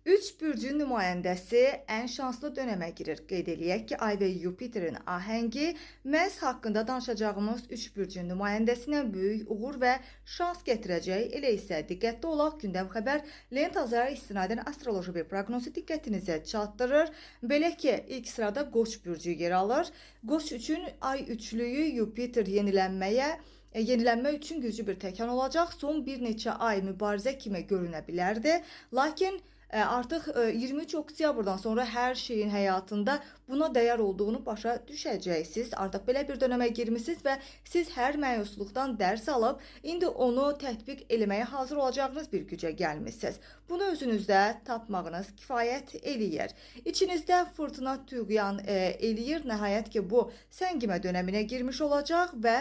Üç bürcün nümayəndəsi ən şanslı dönəmə girir. Qeyd eləyək ki, Ay və Yupiterin ahəngi məhz haqqında danışacağımız üç bürcün nümayəndəsinə böyük uğur və şans gətirəcək. Elə isə diqqətli olaq, gündəm xəbər lentazara istinadən astroloji bir proqnozu diqqətinizə çatdırır. Belə ki, ilk sırada Qoç bürcü yer alır. Qoç üçün ay üçlüyü Yupiter yenilənmə üçün güclü bir təkan olacaq. Son bir neçə ay mübarizə kimi görünə bilərdi. Lakin artıq 23 oktyabrdan sonra hər şeyin həyatında buna dəyər olduğunu başa düşəcəksiniz. Artıq belə bir dönəmə girmisiniz və siz hər məyusluqdan dərs alıb, indi onu tətbiq eləməyə hazır olacağınız bir gücə gəlmisiniz. Bunu özünüzdə tapmağınız kifayət eləyir. İçinizdə fırtına tüğyan eləyir. Nəhayət ki, bu səngimə dönəminə girmiş olacaq və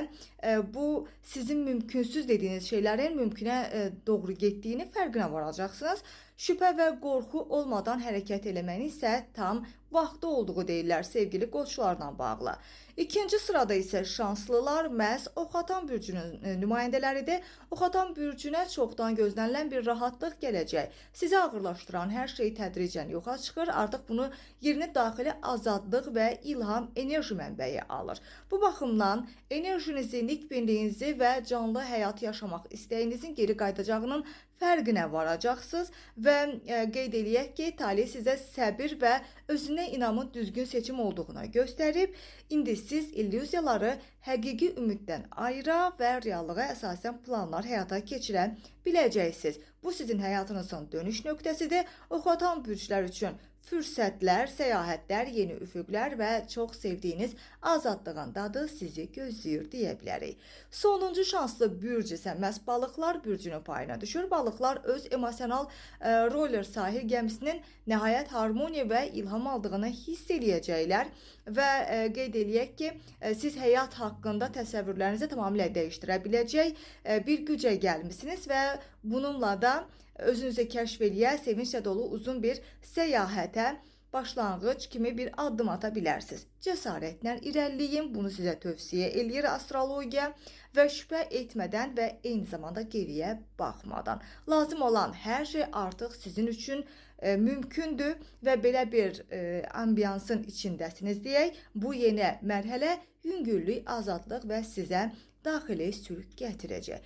bu sizin mümkünsüz dediyiniz şeylərin mümkünə doğru getdiyini fərqinə varacaqsınız. Şübhə və qorxu olmadan hərəkət eləməyin isə tam vaxtı olduğu deyirlər sevgili qoçlarla bağlı. İkinci sırada isə şanslılar məhz Oxatan bürcünün nümayəndələridir. Oxatan bürcünə çoxdan gözlənilən bir rahatlıq gələcək. Sizi ağırlaşdıran hər şey tədricən yoxa çıxır. Artıq bunu yerinə daxili azadlıq və ilham enerji mənbəyi alır. Bu baxımdan enerjinizi, nikbinliyinizi və canlı həyat yaşamaq istəyinizin geri qayıdacağının fərqinə varacaqsınız və qeyd eləyək ki, talih sizə səbir və özünə inamın düzgün seçim olduğuna göstərib. İndi siz illüziyaları həqiqi ümiddən ayıra və reallığa əsasən planlar həyata keçirə biləcəksiniz. Bu sizin həyatınızın dönüş nöqtəsidir. Oxatan bürclər üçün fürsətlər, səyahətlər, yeni üfüqlər və çox sevdiyiniz azadlığın dadı sizi gözləyir deyə bilərik. Sonuncu şanslı bürc isə məhz balıqlar bürcünün payına düşür. Balıqlar öz emosional roller sahil gəmisinin nəhayət harmoniya və ilham aldığını hiss eləyəcəklər və qeyd eləyək ki, siz həyat haqqında təsəvvürlərinizi tamamilə dəyişdirə biləcək bir gücə gəlmisiniz və bununla da özünüzü kəşf eləyə, sevinclə dolu uzun bir səyahətə başlanğıc kimi bir addım ata bilərsiniz. Cəsarətlə irəliləyin, bunu sizə tövsiyə eləyir astrologiya və şübhə etmədən və eyni zamanda geriyə baxmadan. Lazım olan hər şey artıq sizin üçün mümkündür və belə bir ambiyansın içindəsiniz deyək. Bu yeni mərhələ yüngüllük, azadlıq və sizə daxili sülh gətirəcək.